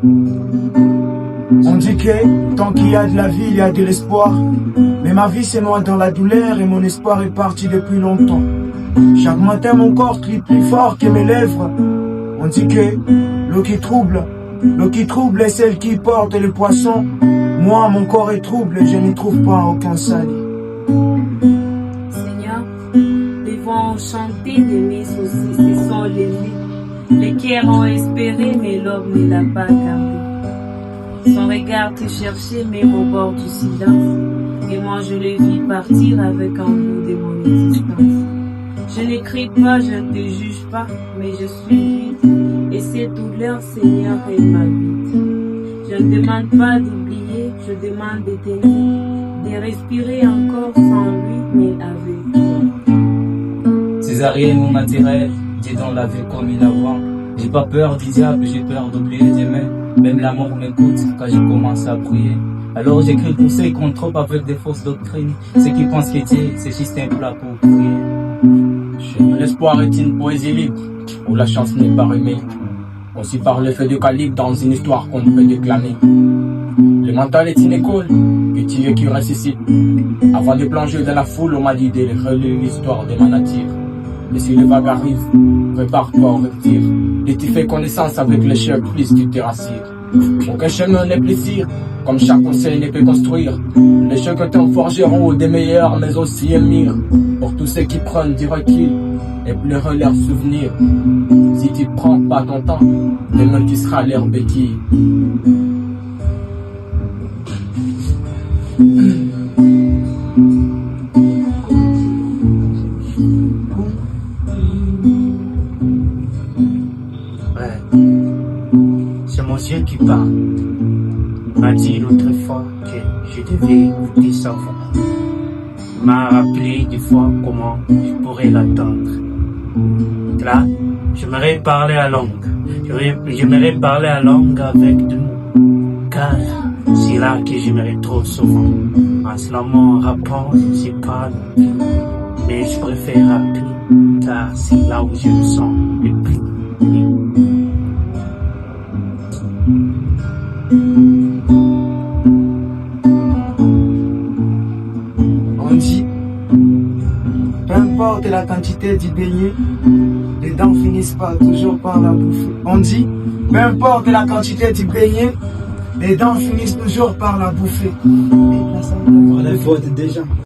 On dit que tant qu'il y a de la vie, il y a de l'espoir. Mais ma vie c'est noir dans la douleur et mon espoir est parti depuis longtemps. Chaque matin mon corps crie plus fort que mes lèvres. On dit que l'eau qui trouble est celle qui porte les poissons. Moi mon corps est trouble et je n'y trouve pas aucun salut. Seigneur, les voix ont chanté de mes soucis se sont levées. Les cœurs ont espéré mais l'homme ne l'a pas gardé. Son regard te cherchait même au bord du silence. Et moi je le vis partir avec un bout de mon existence. Je n'écris pas, je ne te juge pas, mais je suis vide. Et cette douleur, Seigneur, elle m'habite. Je ne demande pas d'oublier, je demande de t'aimer, de respirer encore sans lui, mais avec toi. Césarienne, mon naturel, Dieu dans la vie comme il avant. J'ai pas peur du diable, j'ai peur d'oublier demain. Même la mort m'écoute quand je commence à prier. Alors j'écris pour ceux qu'on trompe avec des fausses doctrines. Ceux qui pensent que Dieu, c'est juste un plat pour prier. L'espoir est une poésie libre, où la chance n'est pas rimée. Aussi par l'effet du calibre dans une histoire qu'on peut déclamer. Le mental est une école, que tu es qui ressuscite. Avant de plonger dans la foule, on m'a dit de relire l'histoire de ma nature. Et si le vague arrive, prépare-toi au reptir. Et tu fais connaissance avec l'échec, plus tu te rassures. Aucun chemin n'est plus sûr, comme chaque conseil ne peut construire. L'échec est un forgeron des meilleurs, mais aussi un mire. Pour tous ceux qui prennent du recul et pleurent leurs souvenirs. Si tu prends pas ton temps, demain tu seras leur béquille. C'est mon Dieu qui parle. M'a dit l'autre fois que je devais écouter sa voix. M'a rappelé des fois comment je pourrais l'attendre. Là, j'aimerais parler à langue. J'aimerais parler à langue avec de mots. Car c'est là que j'aimerais trop souvent. En ce moment, rapport, je ne sais pas non plus. Mais je préfère rappeler, car c'est là où je me sens le plus libre. On dit, peu importe la quantité du beignet, les dents finissent toujours par la bouffer. On dit, peu importe la quantité du beignet, les dents finissent toujours par la bouffer. On les vote déjà.